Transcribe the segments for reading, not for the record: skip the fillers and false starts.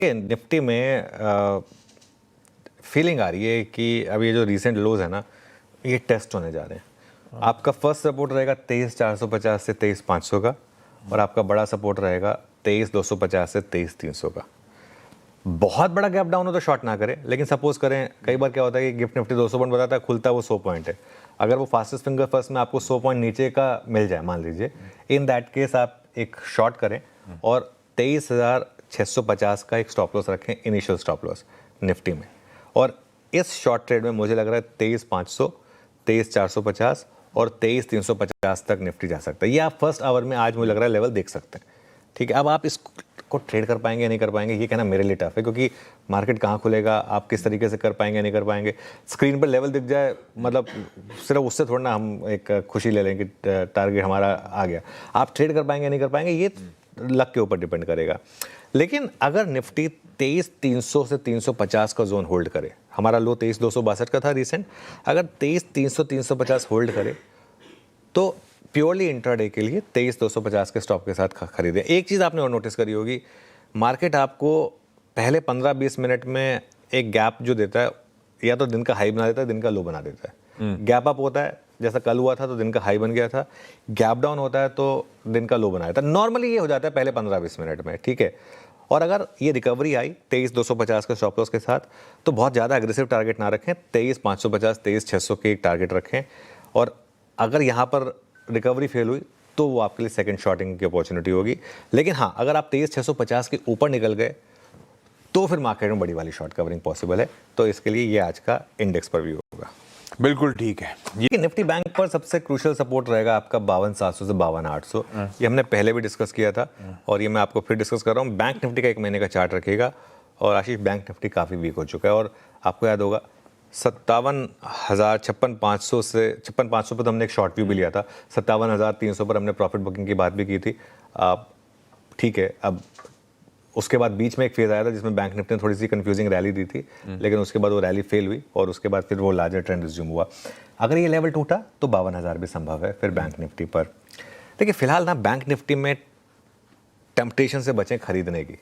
Nifty में feeling आ रही है कि अब ये जो रीसेंट लोज है ना, ये टेस्ट होने जा रहे हैं। आपका फर्स्ट सपोर्ट रहेगा 23,450 से 23,500 का, और आपका बड़ा सपोर्ट रहेगा 23,250 से 23,300 का। बहुत बड़ा गैप डाउन हो तो शॉर्ट ना करें, लेकिन सपोज करें, कई बार क्या होता है कि गिफ्ट निफ्टी 200 पॉइंट बताता है, खुलता है वो 100 पॉइंट है। अगर वो फास्टेस्ट फिंगर फर्स्ट में आपको 100 पॉइंट नीचे का मिल जाए मान लीजिए, इन दैट केस आप एक शॉर्ट करें और 23,650 का एक स्टॉप लॉस रखें, इनिशियल स्टॉप लॉस निफ्टी में। और इस शॉर्ट ट्रेड में मुझे लग रहा है 23,500, 23,450 और 23,350 तक निफ्टी जा सकता है। ये आप फर्स्ट आवर में आज मुझे लग रहा है लेवल देख सकते हैं। ठीक है, अब आप इसको ट्रेड कर पाएंगे नहीं कर पाएंगे, ये कहना मेरे लिए टफ है, क्योंकि मार्केट कहाँ खुलेगा, आप किस तरीके से कर पाएंगे नहीं कर पाएंगे। स्क्रीन पर लेवल दिख जाए, मतलब सिर्फ उससे थोड़ा ना हम एक खुशी ले लें कि टारगेट हमारा आ गया। आप ट्रेड कर पाएंगे नहीं कर पाएंगे, ये लक के ऊपर डिपेंड करेगा। लेकिन अगर निफ्टी 23,300 से 350 का जोन होल्ड करे, हमारा लो 23,262 का था रिसेंट, अगर 23,300 350 होल्ड करे तो प्योरली इंट्राडे के लिए 23,250 के स्टॉप के साथ खरीदें। एक चीज़ आपने और नोटिस करी होगी, मार्केट आपको पहले 15-20 मिनट में एक गैप जो देता है, या तो दिन का हाई बना देता है, दिन का लो बना देता है। गैप अप होता है, जैसा कल हुआ था तो दिन का हाई बन गया था। गैप डाउन होता है तो दिन का लो बना देता है। नॉर्मली ये हो जाता है पहले 15-20 मिनट में, ठीक है। और अगर ये रिकवरी आई 23,250 के स्टॉप लॉस के साथ, तो बहुत ज़्यादा एग्रेसिव टारगेट ना रखें, 23,550 23,600 के एक टारगेट रखें। और अगर यहाँ पर रिकवरी फेल हुई तो वो आपके लिए सेकंड शॉर्टिंग की अपॉर्चुनिटी होगी। लेकिन हाँ, अगर आप 23,650 के ऊपर निकल गए तो फिर मार्केट में बड़ी वाली शॉर्ट कवरिंग पॉसिबल है। तो इसके लिए ये आज का इंडेक्स पर व्यू होगा। बिल्कुल ठीक है। ये निफ्टी बैंक पर सबसे क्रूशियल सपोर्ट रहेगा आपका 52,700 से 52,800। ये हमने पहले भी डिस्कस किया था और ये मैं आपको फिर डिस्कस कर रहा हूँ। बैंक निफ्टी का एक महीने का चार्ट रखिएगा। और आशीष, बैंक निफ्टी काफ़ी वीक हो चुका है, और आपको याद होगा 57,000 56,500 से 56,500 पर तो हमने एक शॉर्ट व्यू भी लिया था। 57,300 पर हमने प्रॉफिट बुकिंग की बात भी की थी। ठीक है, अब उसके बाद बीच में एक फेज आया था जिसमें बैंक निफ्टी ने थोड़ी सी कंफ्यूजिंग रैली दी थी, लेकिन उसके बाद वो रैली फेल हुई और उसके बाद फिर वो लार्जर ट्रेंड रिज्यूम हुआ। अगर ये लेवल टूटा तो 52,000 भी संभव है फिर बैंक निफ्टी पर। देखिए, फिलहाल ना बैंक निफ्टी में टेम्पटेशन से बचें खरीदने की,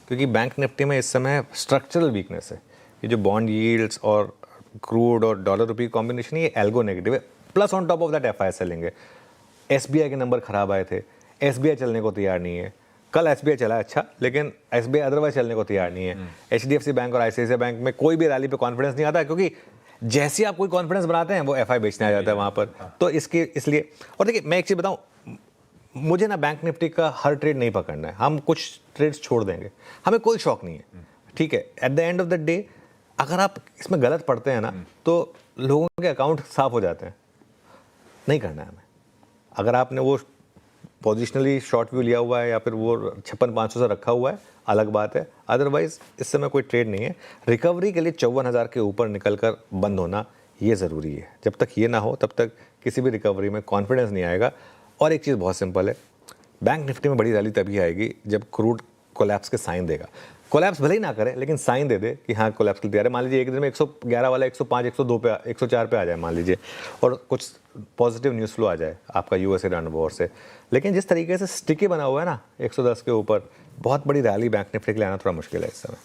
क्योंकि बैंक निफ्टी में इस समय स्ट्रक्चरल वीकनेस है। ये जो बॉन्ड यील्ड्स और क्रूड और डॉलर रुपी कॉम्बिनेशन है, ये एल्गो नेगेटिव है। Plus on top of that FI selling है। एसबीआई के नंबर खराब आए थे, एसबीआई चलने को तैयार नहीं है। कल एसबीआई चला अच्छा, लेकिन एसबीआई अदरवाइज चलने को तैयार नहीं है। एचडीएफसी बैंक और आईसीआईसीआई बैंक में कोई भी रैली पे कॉन्फिडेंस नहीं आता, क्योंकि जैसे आप कोई कॉन्फिडेंस बनाते हैं वो एफआई बेचने आ जाता है वहाँ पर। तो इसलिए, और देखिए मैं एक चीज़ बताऊँ, मुझे ना बैंक निफ्टी का हर ट्रेड नहीं पकड़ना है। हम कुछ ट्रेड्स छोड़ देंगे, हमें कोई शौक नहीं है, ठीक है। At the end of the day अगर आप इसमें गलत पढ़ते हैं ना, तो लोगों के अकाउंट साफ हो जाते हैं। नहीं करना है हमें। अगर आपने वो पोजिशनली शॉर्ट व्यू लिया हुआ है या फिर वो 56,500 से रखा हुआ है, अलग बात है। अदरवाइज इस समय कोई ट्रेड नहीं है। रिकवरी के लिए 54,000 के ऊपर निकलकर बंद होना ये ज़रूरी है। जब तक ये ना हो तब तक किसी भी रिकवरी में कॉन्फिडेंस नहीं आएगा। और एक चीज़ बहुत सिंपल है, बैंक निफ्टी में बड़ी रैली तभी आएगी जब क्रूड कोलैप्स के साइन देगा। कोलैप्स भले ही ना करे, लेकिन साइन दे दे कि हाँ कोलैप्स के लिए तैयार है। मान लीजिए एक दिन में 111 वाला 105, 102 पे, 104 पे आ जाए मान लीजिए, और कुछ पॉजिटिव न्यूज़ फ्लो आ जाए आपका यूएस ईरान वॉर से। लेकिन जिस तरीके से स्टिकी बना हुआ है ना 110 के ऊपर, बहुत बड़ी रैली बैंक निफ्टी के लिए आना थोड़ा मुश्किल है इस समय।